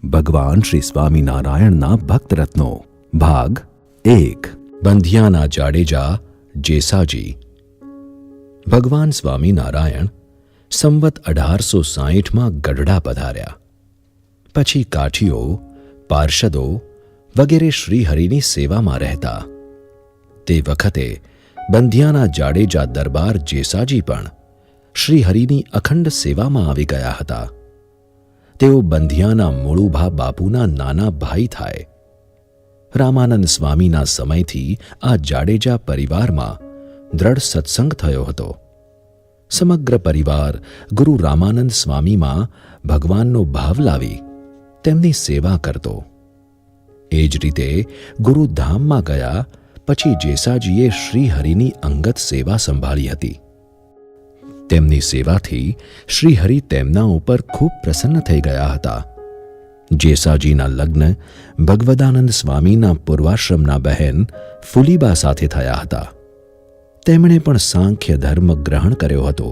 ભગવાન શ્રી સ્વામિનારાયણના ભક્તરત્નો ભાગ 1 બંધિયાના જાડેજા જેસાજી. ભગવાન સ્વામિનારાયણ સંવત 1860માં ગઢડા પધાર્યા. પછી કાઠીઓ, પાર્ષદો વગેરે શ્રીહરિની સેવામાં રહેતા. તે વખતે બંધિયાના જાડેજા દરબાર જેસાજી પણ શ્રીહરિની અખંડ સેવામાં આવી ગયા હતા. તેઓ બંધિયાના મુળુભા બાપુના નાના ભાઈ થાય. રામાનંદ સ્વામીના સમયથી આ જાડેજા પરિવારમાં દ્રઢ સત્સંગ થયો હતો. સમગ્ર પરિવાર ગુરુ રામાનંદ સ્વામીમાં ભગવાનનો ભાવ લાવી તેમની સેવા કરતો. એ જ રીતે ગુરુધામમાં ગયા પછી જેસાજીએ શ્રીહરિની અંગત સેવા સંભાળી હતી. તેમની સેવાથી શ્રીહરિ તેમના ઉપર ખૂબ પ્રસન્ન થઈ ગયા હતા. જેસાજીના લગ્ન ભગવદાનંદ સ્વામીના પૂર્વાશ્રમના બહેન ફુલીબા સાથે થયા હતા. તેમણે પણ સાંખ્ય ધર્મ ગ્રહણ કર્યો હતો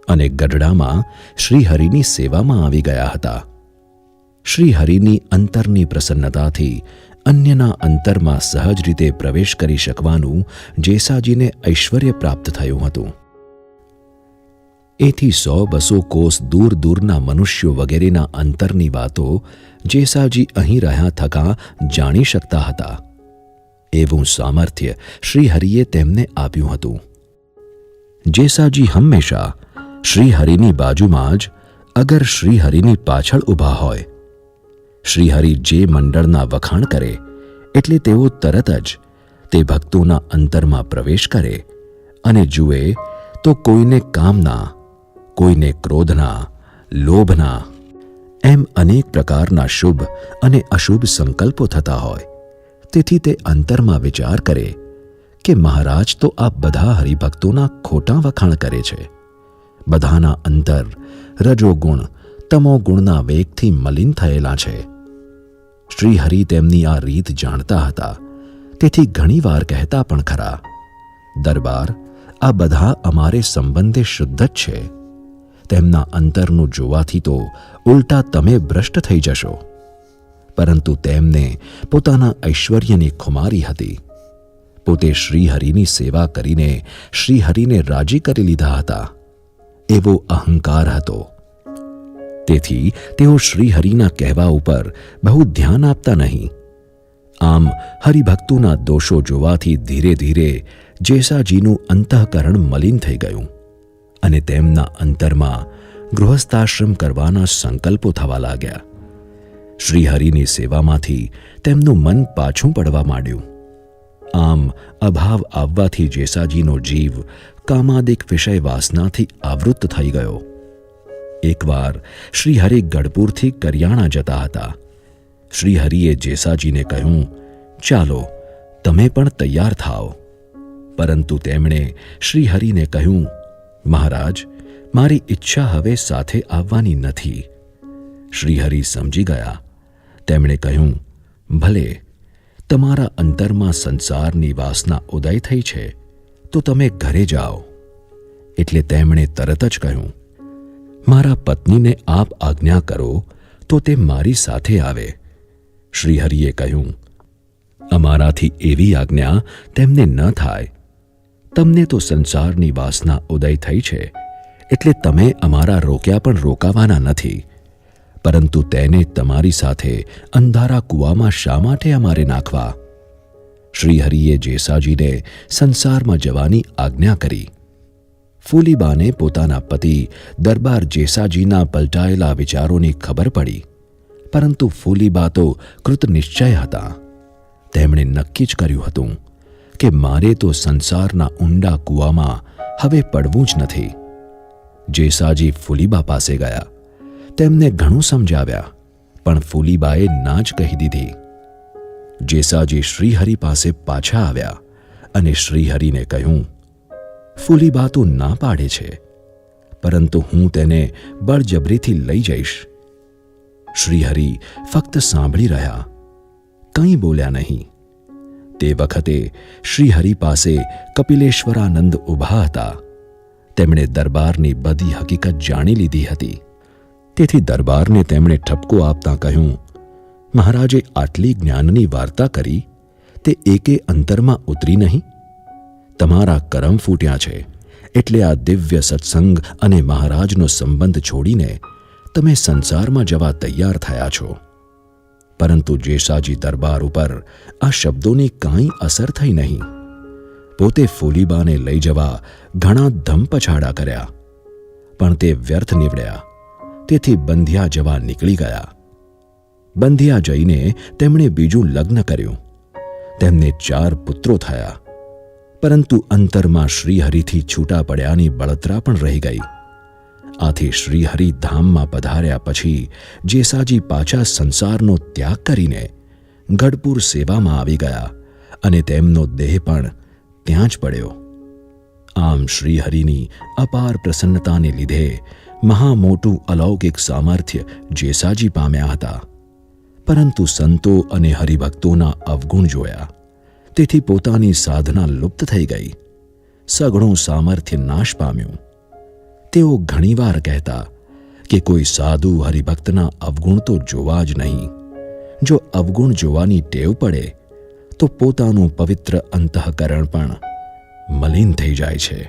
અને ગઢડામાં શ્રીહરિની સેવામાં આવી ગયા હતા. શ્રીહરિની અંતરની પ્રસન્નતાથી અન્યના અંતરમાં સહજ રીતે પ્રવેશ કરી શકવાનું જેસાજીને ઐશ્વર્ય પ્રાપ્ત થયું હતું. એથી 100-200 કોસ દૂર દૂરના મનુષ્યો વગેરેના અંતરની વાતો જેસાજી અહીં રહ્યા થકા જાણી શકતા હતા. એવું સામર્થ્ય શ્રીહરિએ તેમને આપ્યું હતું. જેસાજી હંમેશા શ્રીહરિની બાજુમાં જ અગર શ્રીહરિની પાછળ ઊભા હોય. શ્રીહરિ જે મંડળના વખાણ કરે એટલે તેઓ તરત જ તે ભક્તોના અંતરમાં પ્રવેશ કરે અને જુએ તો કોઈને કામના, કોઈને ક્રોધના, લોભના એમ અનેક પ્રકારના શુભ અને અશુભ સંકલ્પો થતા હોય. તેથી તે અંતરમાં વિચાર કરે કે મહારાજ તો આ બધા હરિભક્તોના ખોટા વખાણ કરે છે. બધાના અંતર રજોગુણ, તમોગુણના વેગથી મલિન થયેલા છે. શ્રીહરિ તેમની આ રીત જાણતા હતા. તેથી ઘણીવાર કહેતા પણ ખરા, દરબાર, આ બધા અમારે સંબંધે શુદ્ધ જ છે. તેમના અંતરનું જોવાથી તો ઉલટા તમે ભ્રષ્ટ થઈ જશો. પરંતુ તેમને પોતાના ઐશ્વર્યની ખુમારી હતી. પોતે શ્રીહરિની સેવા કરીને શ્રીહરિને રાજી કરી લીધા હતા એવો અહંકાર હતો. તેથી તેઓ શ્રીહરિના કહેવા ઉપર બહુ ધ્યાન આપતા નહીં. આમ હરિભક્તોના દોષો જોવાથી ધીરે ધીરે જેસાજીનું અંતઃકરણ મલિન થઈ ગયું અને તેમના અંતરમાં ગૃહસ્થાશ્રમ કરવાના સંકલ્પો થવા લાગ્યા. શ્રીહરિની સેવામાંથી તેમનું મન પાછું પડવા માંડ્યું. આમ અભાવ આવવાથી જેસાજીનો જીવ કામાદિક વિષય વાસનાથી આવૃત્ત થઈ ગયો. એકવાર શ્રીહરિ ગઢપુરથી કરિયાણા જતા હતા. શ્રીહરિએ જેસાજીને કહ્યું, ચાલો તમે પણ તૈયાર થાઓ. પરંતુ તેમણે શ્રીહરિને કહ્યું, મહારાજ, મારી ઈચ્છા હવે સાથે આવવાની નથી. શ્રીહરિ સમજી ગયા. તેમણે કહ્યું, ભલે, તમારા અંતરમાં સંસારની વાસના ઉદય થઈ છે તો તમે ઘરે જાઓ. એટલે તેમણે તરત જ કહ્યું, મારા પત્નીને આપ આજ્ઞા કરો તો તે મારી સાથે આવે. શ્રીહરિએ કહ્યું, અમારાથી એવી આજ્ઞા તેમને ન થાય. તમને તો સંસારની વાસના ઉદય થઈ છે એટલે તમે અમારા રોક્યા પણ રોકાવાના નથી. પરંતુ તેને તમારી સાથે અંધારા કૂવામાં શા માટે અમારે નાખવા? શ્રીહરિએ જેસાજીને સંસારમાં જવાની આજ્ઞા કરી. ફૂલીબાને પોતાના પતિ દરબાર જેસાજીના પલટાયેલા વિચારોની ખબર પડી. પરંતુ ફૂલીબા તો કૃતનિશ્ચય હતા. તેમણે નક્કી જ કર્યું હતું કે મારે તો સંસારના ઊંડા કૂવામાં હવે પડવું જ નથી. જેસાજી ફૂલીબા પાસે ગયા. તેમને ઘણું સમજાવ્યા, પણ ફૂલીબાએ ના જ કહી દીધી. જેસાજી શ્રીહરિ પાસે પાછા આવ્યા અને શ્રીહરિને કહ્યું, ફૂલીબા તો ના પાડે છે, પરંતુ હું તેને બળજબરીથી લઈ જઈશ. શ્રીહરિ ફક્ત સાંભળી રહ્યા, કંઈ બોલ્યા નહીં. તે વખતે શ્રીહરિ પાસે કપિલેશ્વરાનંદ ઊભા હતા. તેમણે દરબારની બધી હકીકત જાણી લીધી હતી. તેથી દરબારને તેમણે ઠપકો આપતા કહ્યું, મહારાજે આટલી જ્ઞાનની વાર્તા કરી તે એકે અંતરમાં ઉતરી નહીં? તમારા કરમ ફૂટ્યા છે એટલે આ દિવ્ય સત્સંગ અને મહારાજનો સંબંધ છોડીને તમે સંસારમાં જવા તૈયાર થયા છો. પરંતુ જેસાજી દરબાર ઉપર આ શબ્દોની કાંઈ અસર થઈ નહીં. પોતે ફૂલીબાને લઈ જવા ઘણા ધમપછાડા કર્યા, પણ તે વ્યર્થ નીવડ્યા. તેથી બંધિયા જવા નીકળી ગયા. બંધિયા જઈને તેમણે બીજું લગ્ન કર્યું. તેમને 4 પુત્રો થયા, પરંતુ અંતરમાં શ્રીહરિથી છૂટા પડ્યાની બળતરા પણ રહી ગઈ. આથી શ્રીહરિ ધામમાં પધાર્યા પછી જેસાજી પાછા સંસારનો ત્યાગ કરીને ગઢપુર સેવામાં આવી ગયા અને તેમનો દેહ પણ ત્યાં જ પડ્યો. આમ શ્રીહરિની અપાર પ્રસન્નતાને લીધે મહા મોટું અલૌકિક સામર્થ્ય જેસાજી પામ્યા હતા. પરંતુ સંતો અને હરિભક્તોના અવગુણ જોયા, તેથી પોતાની સાધના લુપ્ત થઈ ગઈ. સઘળું સામર્થ્ય નાશ પામ્યું. તેઓ ઘણીવાર કહેતા કે કોઈ સાધુ હરિભક્તના અવગુણ તો જોવા જ નહીં. જો અવગુણ જોવાની ટેવ પડે તો પોતાનું પવિત્ર અંતઃકરણ પણ મલિન થઈ જાય છે.